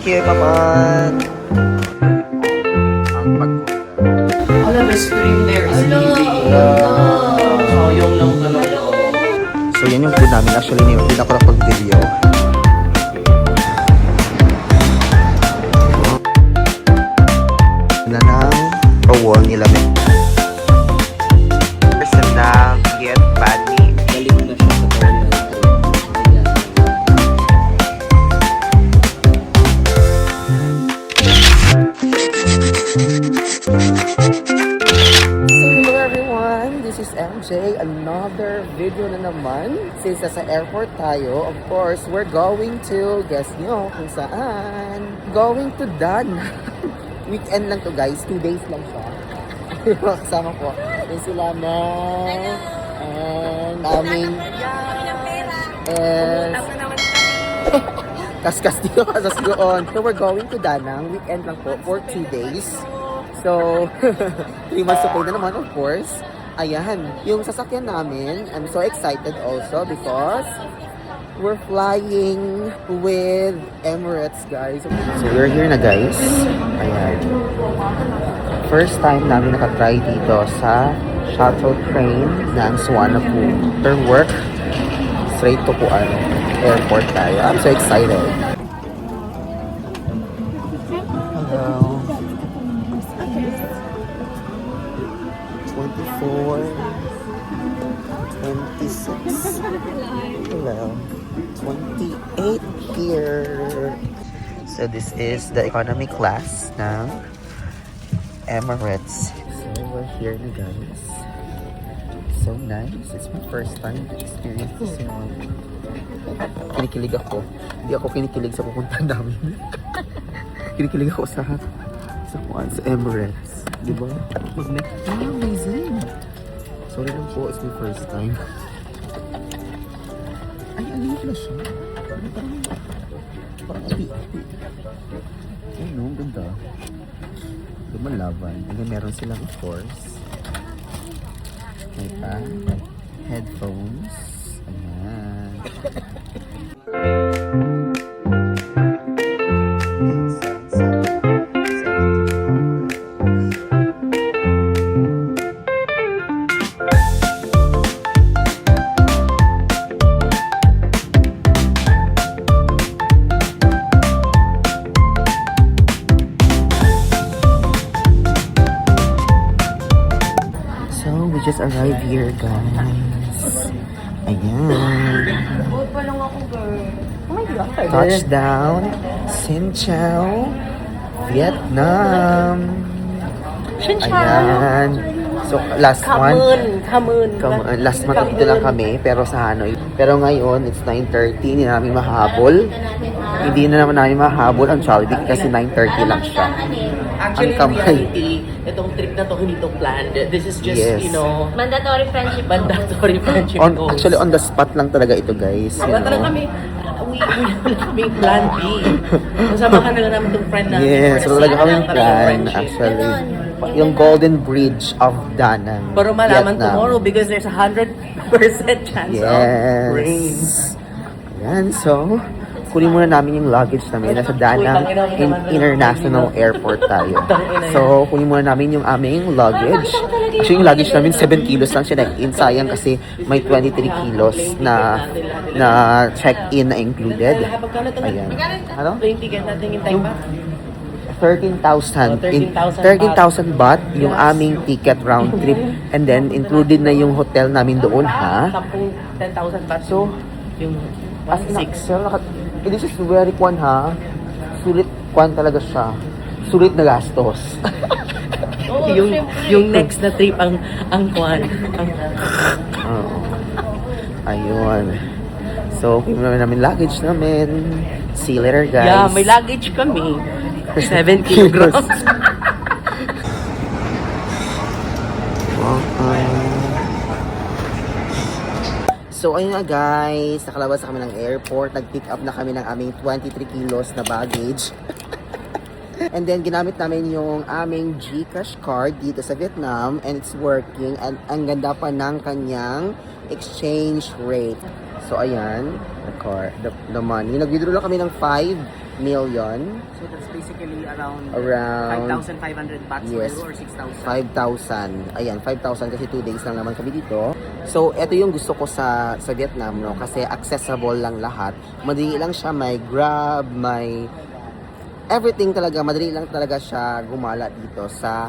Here, Paman. Ang pagpunta. Alam, the stream there is leaving. Sayang lang talaga. So yan yung food namin. Actually, hindi na ako nakapag-video. Na ng rawon nila. Person na get bani. Galing na siya sa Korean. Hello everyone, this is MJ. Another video na naman. Since nasa airport tayo, of course, we're going to, guess nyo kung saan. Going to Dan. Weekend lang to guys, 2 days lang siya. Kasama ko. Yung sila Mel. And aming... And... Kaskas dito, kasas doon. So we're going to Danang. Weekend lang po for 2 days. So, 3 months to pay na naman, of course. Ayan, yung sasakyan namin, I'm so excited also because we're flying with Emirates, guys. So we're here na guys. Ayan. First time namin nakatry dito sa shuttle train ng Suwannapur. After work, straight to Kuan Airport tayo. I'm so excited. Hello. 24, 26, hello, 28 here. So this is the economy class ng Emirates. So we're here na guys. So nice. It's my first time to experience this one. Kinikilig ako. Hindi ako kinikilig sa pupuntahan namin. Kinikilig ako sa Emirates. Diba? Amazing! Sorry lang po, it's my first time. Ay, ano pala siya? Parang api-api. Ay no, ang ganda. Lumalaban. And then meron silang, of course, may pa, headphones. Ayan. So, we just arrived here, guys. Ayan. Touchdown, Xin Chau, Vietnam. Ayan. So, last one. Last month dito lang kami, pero sa Hanoi. Pero ngayon, it's 9:30, hindi na namin mahabol. Hindi na naman namin mahabol ang Jollibee kasi 9:30 lang siya. Actually, Ang in kamay. reality, itong trip na to hindi to planned. This is just, Yes. you know, Mandatory friendship. mandatory friendship goals. Actually, on the spot lang talaga ito, guys. You Wala talaga know? kami, wala kaming plan B. Masamahan na lang namin itong friend namin. Yes, for so the talaga sake kaming ng talagang plan, friendship. actually. Yung Golden Bridge of Da Nang, Pero malaman Vietnam. tomorrow because there's a 100% chance of rain. Yes. Ayan, so, kunin muna namin yung luggage namin. Nasa Da Nang International Airport tayo. So, kunin muna namin yung aming luggage. Actually, yung luggage namin, 7 kilos lang siya na-in. Sayang kasi may 23 kilos na check-in na included. Ayan. Ano? Plane ticket natin yung time ba? 13,000. 13,000 13,000 baht yung aming ticket round trip. And then, included na yung hotel namin doon, ha? 10,000 baht. So, yung As in, 1,600. sir, this is very kwan, ha? Sulit kwan talaga siya. Sulit na gastos. yung next na trip ang kwan. Oo. Ayun. So, kinuha namin luggage namin. See you later, guys. Yeah, may luggage kami. 7 kilograms. So ayun nga guys, nakalabas na kami ng airport. Nag-pick up na kami ng aming 23 kilos na baggage. And then ginamit namin yung aming GCash card dito sa Vietnam and it's working. And ang ganda pa ng kanyang exchange rate. So ayan, the money. Nag-withdraw lang kami ng 5 million. So that's basically around Around 5,500 baht Yes. siguro or 6,000. 5,000. Ayan, 5,000 kasi 2 days lang naman kami dito. So, ito yung gusto ko sa Vietnam, no? Kasi accessible lang lahat. Madali lang siya, may Grab, may everything talaga. Madali lang talaga siya gumala dito sa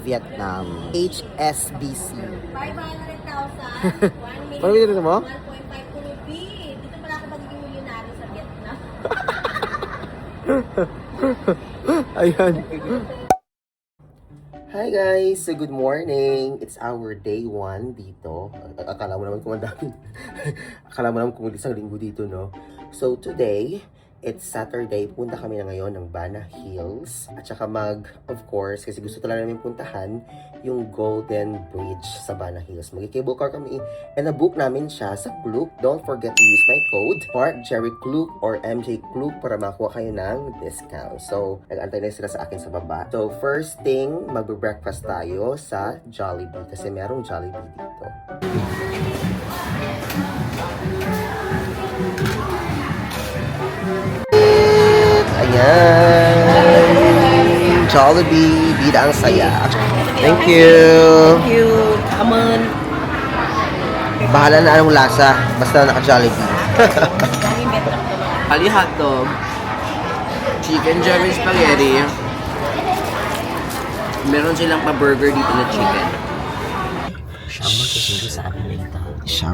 Vietnam. HSBC. 500,000. 1 Ano million. dito mo? 1.5 kurupi. Dito pala ako magiging milyonaryo sa Vietnam. Ayan. Hi guys! So good morning! It's our day 1 dito. Akala mo naman kung ang dami. Akala mo naman kung isang linggo dito, no? So today, it's Saturday. Punta kami na ngayon ng Bana Hills. At saka of course, kasi gusto talaga namin puntahan yung Golden Bridge sa Bana Hills. Mag-cable car kami and na-book namin siya sa Klook. Don't forget to use my code MarkJerryKlook or MJ Klook para makuha kayo ng discount. So, nag-antay na sila sa akin sa baba. So, first thing, mag-breakfast tayo sa Jollibee kasi merong Jollibee dito. Ayan! Jollibee, bida ang saya. Thank you! Thank you. Come on. Bahala na anong lasa, basta naka-Jollibee. Ali hotdog. Chicken Jerry spaghetti. Meron silang pa-burger dito na chicken. Siya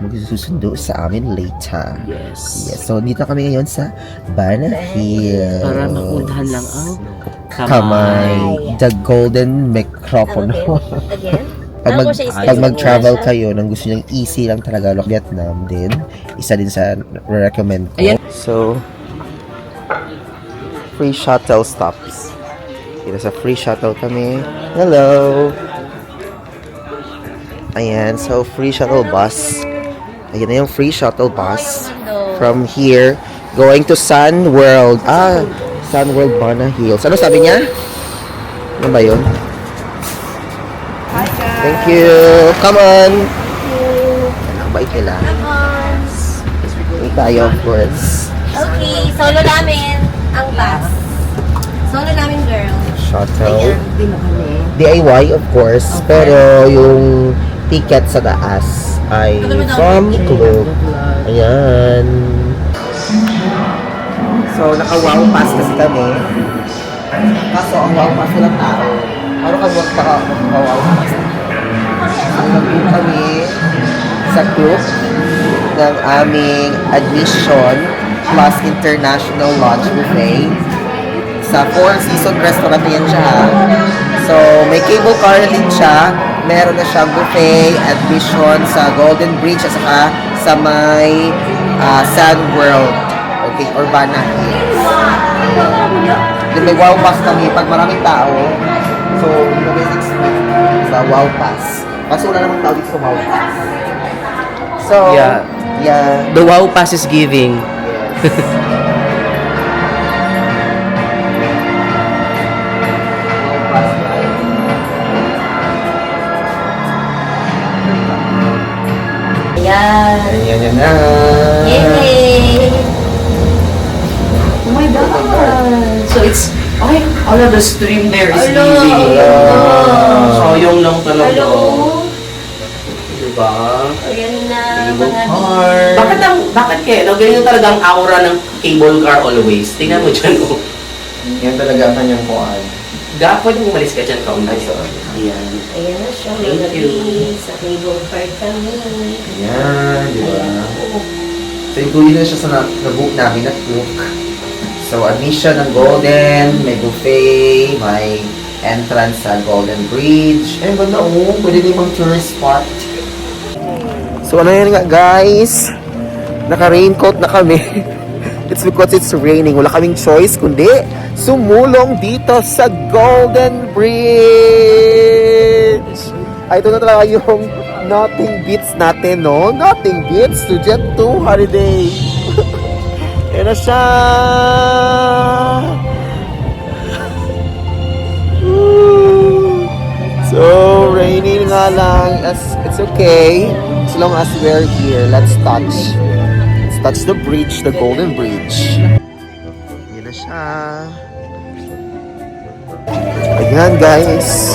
magsusundo sa amin later. Yes. Yes. So, dito kami ngayon sa Bana Hills. Para makundahan lang ang Kamay. The golden microphone. Again? Pag mag-travel kayo nang gusto nyo easy lang talaga Vietnam din, isa din sa recommend ko. Ayan. So, free shuttle stops. Dito sa free shuttle kami. Hello! Ayan, so free shuttle bus. Ayan na yung free shuttle bus. From here, going to Sun World. Sun World Bana Hills. Ano sabi niya? Ano ba yun? Thank you. Come on. Ang bait nila. Hindi tayo, of course. Okay, solo namin ang bus. Solo namin, girl. Shuttle. DIY, of course. Pero yung ticket sa taas ay from Klook. Ayan. So, naka-wow pass kasi kami. Kaso, ang wow pass walang tao. Paano kami magpaka-wow pass? So, nag-book kami sa Klook ng aming admission plus international lunch buffet sa Four Seasons Restaurant na yan siya. So, may cable car na din siya. Meron na siyang buffet, admission sa Golden Bridge at saka sa may Sun World. Okay, Urbana Hills. Then may wow pass kami pag maraming tao. So, you may expect sa wow pass. Kaso wala namang tao dito sa wow pass. So, Yeah. The wow pass is giving. Ayan. Ayan yan na. Yay! Oh my God! So it's, okay, all of the stream there is Hello. giving. Hello. Sayang lang talaga. Hello? Diba? Ayan na, Cable mga car. Bakit kaya? No? Ganyan talaga ang aura ng cable car always. Tingnan mo dyan, oh. Yan talaga ang kanyang kuhaan. Dapat mo umalis ka dyan kaunti. Ayan. Ayan na siya, Thank mga you. gabi. Sa cable car kami. Ayan, di ba? So, included na siya sa na-book namin na Klook. So, admission ng Golden, may buffet, may entrance sa Golden Bridge. Eh, ganda oh, pwede din mang tourist spot. So, ano yan nga guys? Naka-raincoat na kami. It's because it's raining. Wala kaming choice kundi sumulong dito sa Golden Bridge. Ay, ito na talaga yung nothing beats natin, no? Nothing beats to Jet 2 holiday. Yan na siya. Woo! So, raining nga lang. It's okay. As long as we're here, let's touch the bridge, the Golden Bridge. Yan na siya. Yan guys.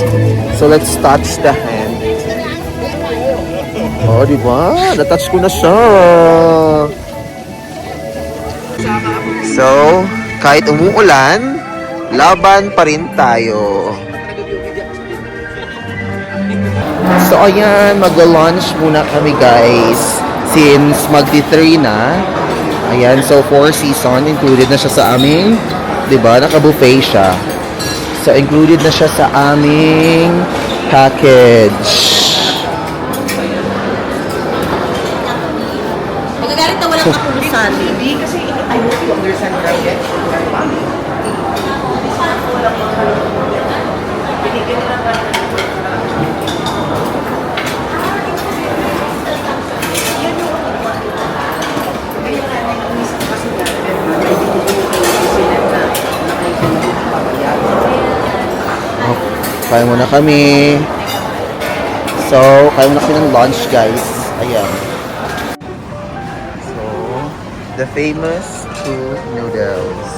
So let's touch the hand. Oh, di ba? Na-touch ko na siya. So, kahit umuulan, laban pa rin tayo. So, ayan, mag-launch muna kami guys. Since magti-3 na. Ayan, so 4 season, included na siya sa aming, di ba? Naka-buffet siya. So, included na siya sa aming package. Nagagalit na walang kapulisan. Kasi I hope you understand right? Kaya muna kami. So, kaya muna kami ng lunch, guys. Ayan. So, the famous two noodles.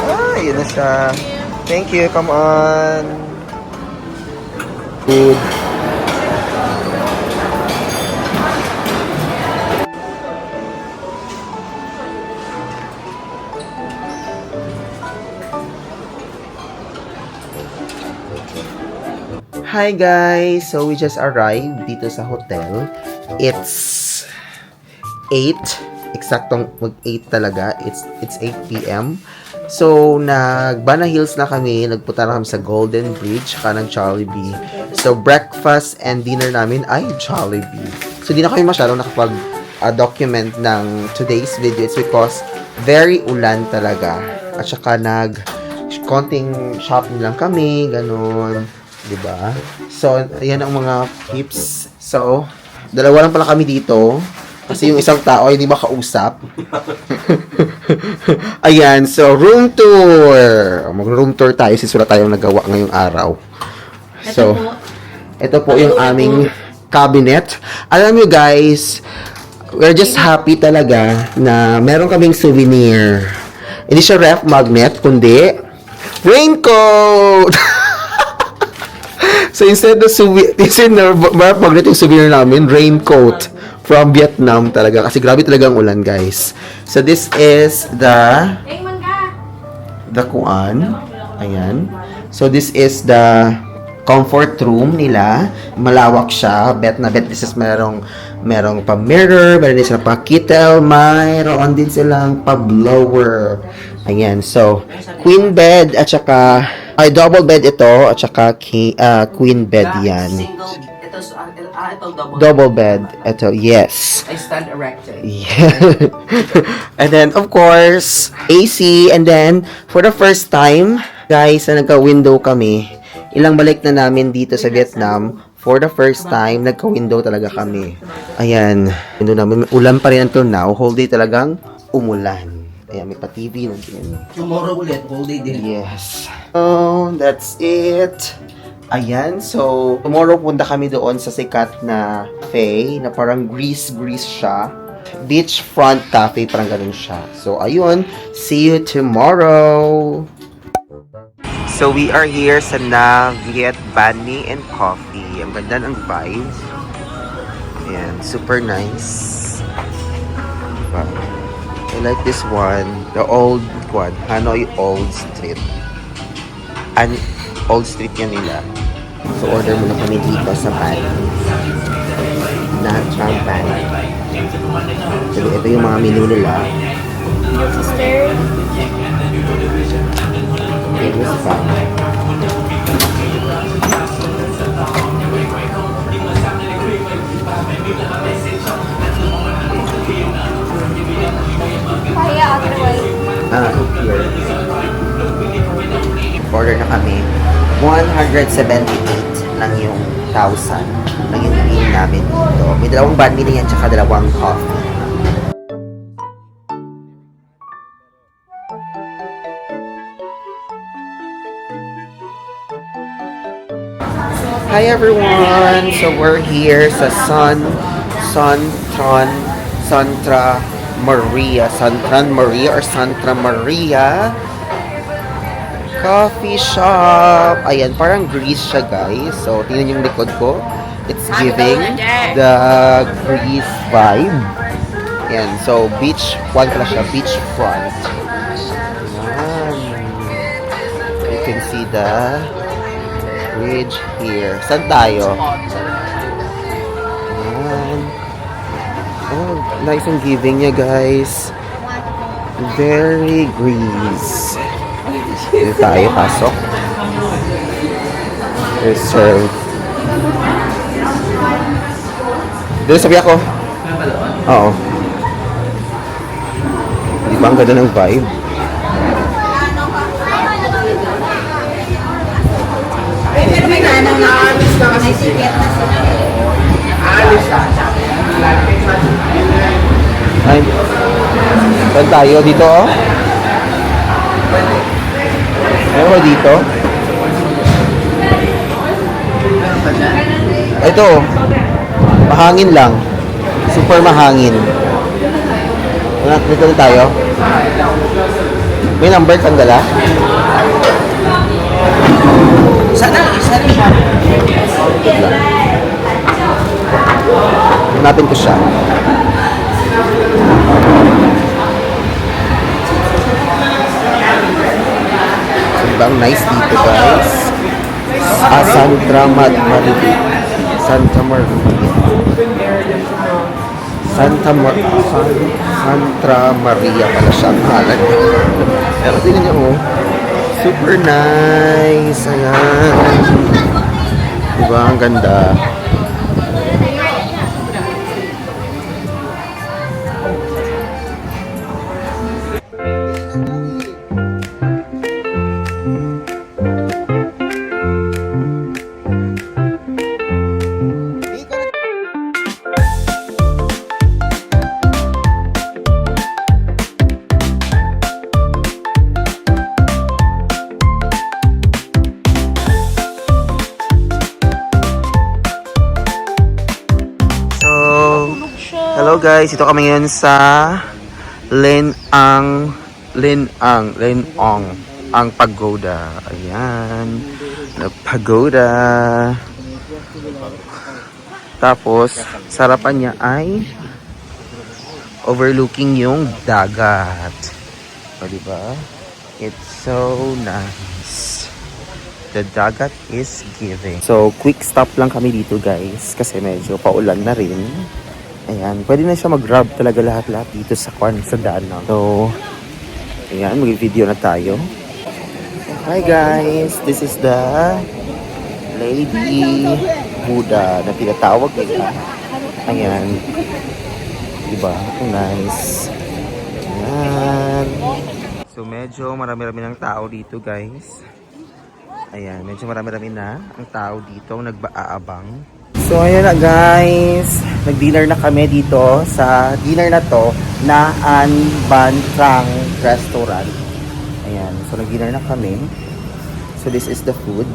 Ah, yun na siya. Thank you, come on. Food. Hi guys! So we just arrived dito sa hotel. It's 8. Eksaktong mag-8 talaga. It's 8 p.m. So, nag-Bana Hills na kami. Nagpunta na kami sa Golden Bridge saka ng Jollibee. So, breakfast and dinner namin ay Jollibee. So, di na kami masyadong nakapag-document ng today's video. It's because very ulan talaga. At saka konting shopping lang kami. Ganon. Diba? So, ayan ang mga tips. So, dalawa lang pala kami dito. Kasi yung isang tao ay hindi makausap. Ayan, so room tour. Mag-room tour tayo since wala tayong nagawa ngayong araw. So, ito po yung aming cabinet. Alam nyo guys, we're just happy talaga na meron kaming souvenir. Hindi siya ref magnet, kundi raincoat! So, instead na ref magnet yung souvenir namin, raincoat. From Vietnam talaga. Kasi grabe talaga ang ulan, guys. So, this is the kuan. Ayan. So, this is the comfort room nila. Malawak siya. Bet this is merong pa-mirror, meron din silang pa-kittle, mayroon din silang pa-blower. Ayan. So, queen bed at saka double bed ito at saka queen bed yan. Ito Double bed. Ito, yes. I stand erected. Yeah. And then, of course, AC. And then, for the first time, guys, na nagka-window kami, ilang balik na namin dito sa Vietnam, for the first time, nagka-window talaga kami. Ayan. Window namin. Ulan pa rin until now. Whole day talagang umulan. Ayan, may pa-TV. Tomorrow ulit, whole day din. Yes. So, that's it. Ayan, so tomorrow punta kami doon sa sikat na cafe na parang Greece siya. Beachfront cafe, parang ganun siya. So, ayun, see you tomorrow! So, we are here sa Na Viet Banh Mi and Coffee. Ang ganda ng vibes. Ayan, super nice. Diba? I like this one. The old one, Hanoi Old Street. Old Street yan nila. So, order muna kami dito sa Banh. Natural Banh. So, ito yung mga menu nila. Sister. It was fun. Kaya otherwise. Here. Order na kami. 178 lang yung 1,000 lang yung meal namin dito. May dalawang banh mi na yan tsaka dalawang coffee. Hi everyone! So we're here sa Santra Maria, Santa Maria or Santa Maria coffee shop. Ayan, parang Greece siya, guys. So, tingnan yung likod ko. It's giving the Greece vibe. Ayan, so beach, one pala siya, beach front. Ayan. You can see the bridge here. Saan tayo? Ayan. Oh, nice ang giving niya, guys. Very Greece. Dito tayo, pasok. Reserve. Dito sabi ako. Oo. Di ba ang ganda ng vibe? Pero may ano na may ticket na sila. Ay. Saan tayo? Dito, oh? Ano ba dito? Ito, oh. Mahangin lang. Super mahangin. Dito na tayo. May number kang dala? Sana. Hanapin ko siya. Sobrang nice dito, guys. Santa Maria. Santa Maria pala siya ang pangalan. Pero tingnan niyo, oh. Super nice. Ayan. Diba? Ang ganda. Hello guys, ito kami ngayon sa Lenong ang pagoda. Ayan. Pagoda. Tapos, sarapan niya ay overlooking yung dagat. O, diba? It's so nice. The dagat is giving. So, quick stop lang kami dito guys kasi medyo paulan na rin. Ayan, pwede na siya mag-grab talaga lahat-lahat dito sa daan. So, ayan, mag-video na tayo. Hi guys, this is the Lady Buddha na tinatawag nila. Ayan. Diba? Nice. Ayan. So, medyo marami-rami ng tao dito guys. Ayan, medyo marami-rami na ang tao dito nag-aabang. So, ayan na guys. Nag-dinner na kami dito sa dinner na to na An Ban Trang Restaurant. Ayan. So, nag-dinner na kami. So, this is the food.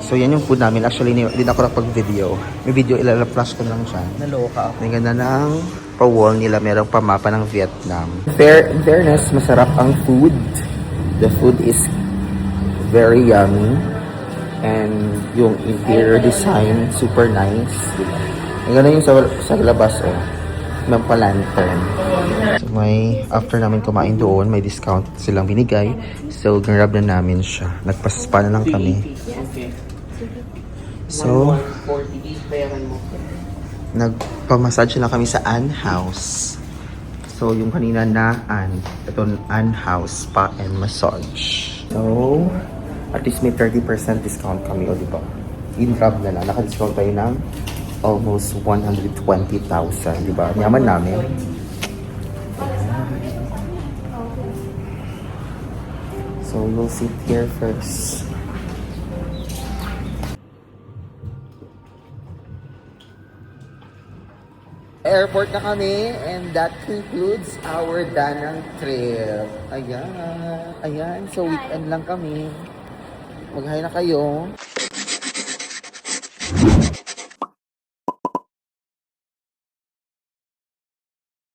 So, yan yung food namin. Actually, hindi na ako nakapag-video. May video, ilala-flash ko lang siya. Naloka ako. Ang ganda ng pa-wall nila. Merong pamapa ng Vietnam. In fairness, masarap ang food. The food is very yummy. And yung interior design, super nice. Ang ganda yung sa labas, oh. May pa-lantern. So, after namin kumain doon, may discount silang binigay. So, grab na namin siya. Nagpaspa na lang kami. So, nagpamassage lang kami sa An House. So, yung kanina na ito An House Spa and Massage. So, at least may 30% discount kami, o diba? In-grab na lang. Naka-discount tayo ng almost 120,000, diba? Yaman namin. So, we'll sit here first. Airport na kami and that concludes our Danang trip. Ayan. So, weekend lang kami. Mag-hi na kayo.